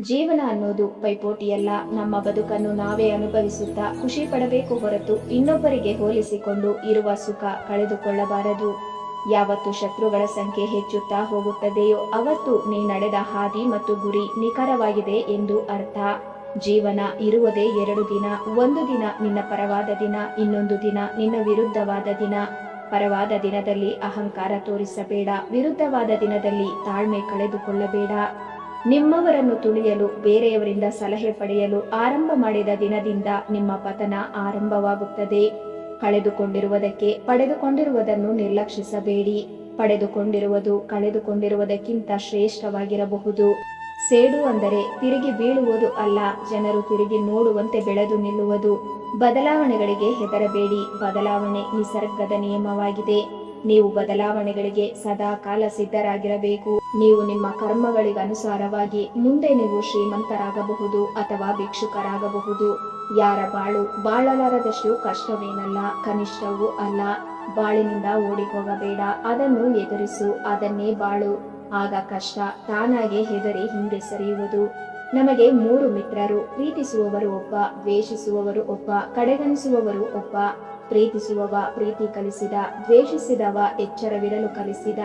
ಜೀವನ ಅನ್ನೋದು ಪೈಪೋಟಿಯಲ್ಲ. ನಮ್ಮ ಬದುಕನ್ನು ನಾವೇ ಅನುಭವಿಸುತ್ತಾ ಖುಷಿ ಪಡಬೇಕು ಹೊರತು ಇನ್ನೊಬ್ಬರಿಗೆ ಹೋಲಿಸಿಕೊಂಡು ಇರುವ ಸುಖ ಕಳೆದುಕೊಳ್ಳಬಾರದು. ಯಾವತ್ತು ಶತ್ರುಗಳ ಸಂಖ್ಯೆ ಹೆಚ್ಚುತ್ತಾ ಹೋಗುತ್ತದೆಯೋ ಅವತ್ತು ನೀ ನಡೆದ ಹಾದಿ ಮತ್ತು ಗುರಿ ನಿಖರವಾಗಿದೆ ಎಂದು ಅರ್ಥ. ಜೀವನ ಇರುವುದೇ 2 ದಿನ. ಒಂದು ದಿನ ನಿನ್ನ ಪರವಾದ ದಿನ, ಇನ್ನೊಂದು ದಿನ ನಿನ್ನ ವಿರುದ್ಧವಾದ ದಿನ. ಪರವಾದ ದಿನದಲ್ಲಿ ಅಹಂಕಾರ ತೋರಿಸಬೇಡ, ವಿರುದ್ಧವಾದ ದಿನದಲ್ಲಿ ತಾಳ್ಮೆ ಕಳೆದುಕೊಳ್ಳಬೇಡ. ನಿಮ್ಮವರನ್ನು ತುಳಿಯಲು, ಬೇರೆಯವರಿಂದ ಸಲಹೆ ಪಡೆಯಲು ಆರಂಭ ಮಾಡಿದ ದಿನದಿಂದ ನಿಮ್ಮ ಪತನ ಆರಂಭವಾಗುತ್ತದೆ. ಕಳೆದುಕೊಂಡಿರುವುದಕ್ಕೆ ಪಡೆದುಕೊಂಡಿರುವುದನ್ನು ನಿರ್ಲಕ್ಷಿಸಬೇಡಿ. ಪಡೆದುಕೊಂಡಿರುವುದು ಕಳೆದುಕೊಂಡಿರುವುದಕ್ಕಿಂತ ಶ್ರೇಷ್ಠವಾಗಿರಬಹುದು. ಸೇಡು ಅಂದರೆ ತಿರುಗಿ ಬೀಳುವುದು ಅಲ್ಲ, ಜನರು ತಿರುಗಿ ನೋಡುವಂತೆ ಬೆಳೆದು ನಿಲ್ಲುವುದು. ಬದಲಾವಣೆಗಳಿಗೆ ಹೆದರಬೇಡಿ. ಬದಲಾವಣೆ ನಿಸರ್ಗದ ನಿಯಮವಾಗಿದೆ. ನೀವು ಬದಲಾವಣೆಗಳಿಗೆ ಸದಾ ಕಾಲ ಸಿದ್ಧರಾಗಿರಬೇಕು. ನೀವು ನಿಮ್ಮ ಕರ್ಮಗಳಿಗನುಸಾರವಾಗಿ ಮುಂದೆ ನೀವು ಶ್ರೀಮಂತರಾಗಬಹುದು ಅಥವಾ ಭಿಕ್ಷುಕರಾಗಬಹುದು. ಯಾರ ಬಾಳು ಬಾಳಲಾರದಷ್ಟು ಕಷ್ಟವೇನಲ್ಲ, ಕನಿಷ್ಠವೂ ಅಲ್ಲ. ಬಾಳಿನಿಂದ ಓಡಿ ಹೋಗಬೇಡ, ಅದನ್ನು ಎದುರಿಸು, ಅದನ್ನೇ ಬಾಳು. ಆಗ ಕಷ್ಟ ತಾನಾಗೆ ಹೆದರಿ ಹಿಂದೆ ಸರಿಯುವುದು. ನಮಗೆ 3 ಮಿತ್ರರು. ಪ್ರೀತಿಸುವವರು ಒಬ್ಬ, ದ್ವೇಷಿಸುವವರು ಒಬ್ಬ, ಕಡೆಗಣಿಸುವವರು ಒಬ್ಬ. ಪ್ರೀತಿಸುವವ ಪ್ರೀತಿ ಕಲಿಸಿದ, ದ್ವೇಷಿಸಿದವ ಎಚ್ಚರವಿರಲು ಕಲಿಸಿದ,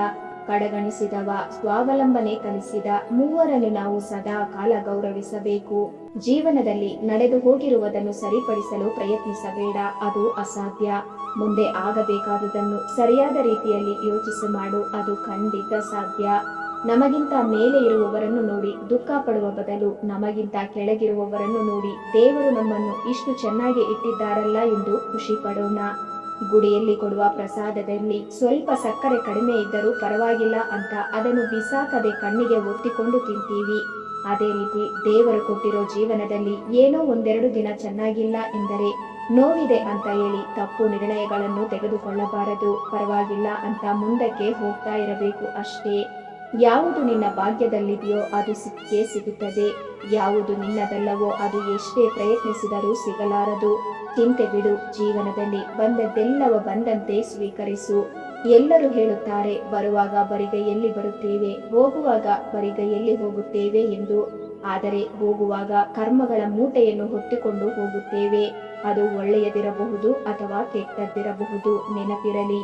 ಕಡೆಗಣಿಸಿದವ ಸ್ವಾವಲಂಬನೆ ಕಲಿಸಿದ. ಮೂವರನ್ನು ನಾವು ಸದಾ ಕಾಲ ಗೌರವಿಸಬೇಕು. ಜೀವನದಲ್ಲಿ ನಡೆದು ಹೋಗಿರುವುದನ್ನು ಸರಿಪಡಿಸಲು ಪ್ರಯತ್ನಿಸಬೇಡ, ಅದು ಅಸಾಧ್ಯ. ಮುಂದೆ ಆಗಬೇಕಾದುದನ್ನು ಸರಿಯಾದ ರೀತಿಯಲ್ಲಿ ಯೋಚಿಸಿ ಮಾಡು, ಅದು ಖಂಡಿತ ಸಾಧ್ಯ. ನಮಗಿಂತ ಮೇಲೆ ಇರುವವರನ್ನು ನೋಡಿ ದುಃಖ ಪಡುವ ಬದಲು ನಮಗಿಂತ ಕೆಳಗಿರುವವರನ್ನು ನೋಡಿ ದೇವರು ನಮ್ಮನ್ನು ಇಷ್ಟು ಚೆನ್ನಾಗಿ ಇಟ್ಟಿದ್ದಾರಲ್ಲ ಎಂದು ಖುಷಿ ಪಡೋಣ. ಗುಡಿಯಲ್ಲಿ ಕೊಡುವ ಪ್ರಸಾದದಲ್ಲಿ ಸ್ವಲ್ಪ ಸಕ್ಕರೆ ಕಡಿಮೆ ಇದ್ದರೂ ಪರವಾಗಿಲ್ಲ ಅಂತ ಅದನ್ನು ಬಿಸಾಕದೆ ಕಣ್ಣಿಗೆ ಒತ್ತಿಕೊಂಡು ತಿಂತೀವಿ. ಅದೇ ರೀತಿ ದೇವರು ಕೊಟ್ಟಿರೋ ಜೀವನದಲ್ಲಿ ಏನೋ 1-2 ದಿನ ಚೆನ್ನಾಗಿಲ್ಲ ಎಂದರೆ ನೋವಿದೆ ಅಂತ ಹೇಳಿ ತಪ್ಪು ನಿರ್ಣಯಗಳನ್ನು ತೆಗೆದುಕೊಳ್ಳಬಾರದು. ಪರವಾಗಿಲ್ಲ ಅಂತ ಮುಂದಕ್ಕೆ ಹೋಗ್ತಾ ಇರಬೇಕು ಅಷ್ಟೇ. ಯಾವುದು ನಿನ್ನ ಭಾಗ್ಯದಲ್ಲಿದೆಯೋ ಅದು ಸಿಕ್ಕೇ ಸಿಗುತ್ತದೆ. ಯಾವುದು ನಿನ್ನದಲ್ಲವೋ ಅದು ಎಷ್ಟೇ ಪ್ರಯತ್ನಿಸಿದರೂ ಸಿಗಲಾರದು. ಚಿಂತೆ ಬಿಡು. ಜೀವನದಲ್ಲಿ ಬಂದದ್ದೆಲ್ಲವ ಬಂದಂತೆ ಸ್ವೀಕರಿಸು. ಎಲ್ಲರೂ ಹೇಳುತ್ತಾರೆ, ಬರುವಾಗ ಬರಿಗೈಯಲ್ಲಿ ಬರುತ್ತೇವೆ, ಹೋಗುವಾಗ ಬರಿಗೈಯಲ್ಲಿ ಹೋಗುತ್ತೇವೆ ಎಂದು. ಆದರೆ ಹೋಗುವಾಗ ಕರ್ಮಗಳ ಮೂಟೆಯನ್ನು ಹೊತ್ತುಕೊಂಡು ಹೋಗುತ್ತೇವೆ. ಅದು ಒಳ್ಳೆಯದಿರಬಹುದು ಅಥವಾ ಕೆಟ್ಟದ್ದಿರಬಹುದು, ನೆನಪಿರಲಿ.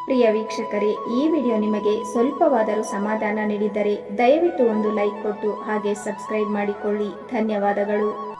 ಪ್ರಿಯ ವೀಕ್ಷಕರೇ, ಈ ವಿಡಿಯೋ ನಿಮಗೆ ಸ್ವಲ್ಪವಾದರೂ ಸಮಾಧಾನ ನೀಡಿದ್ದರೆ ದಯವಿಟ್ಟು ಒಂದು ಲೈಕ್ ಕೊಟ್ಟು ಹಾಗೆ ಸಬ್ಸ್ಕ್ರೈಬ್ ಮಾಡಿಕೊಳ್ಳಿ. ಧನ್ಯವಾದಗಳು.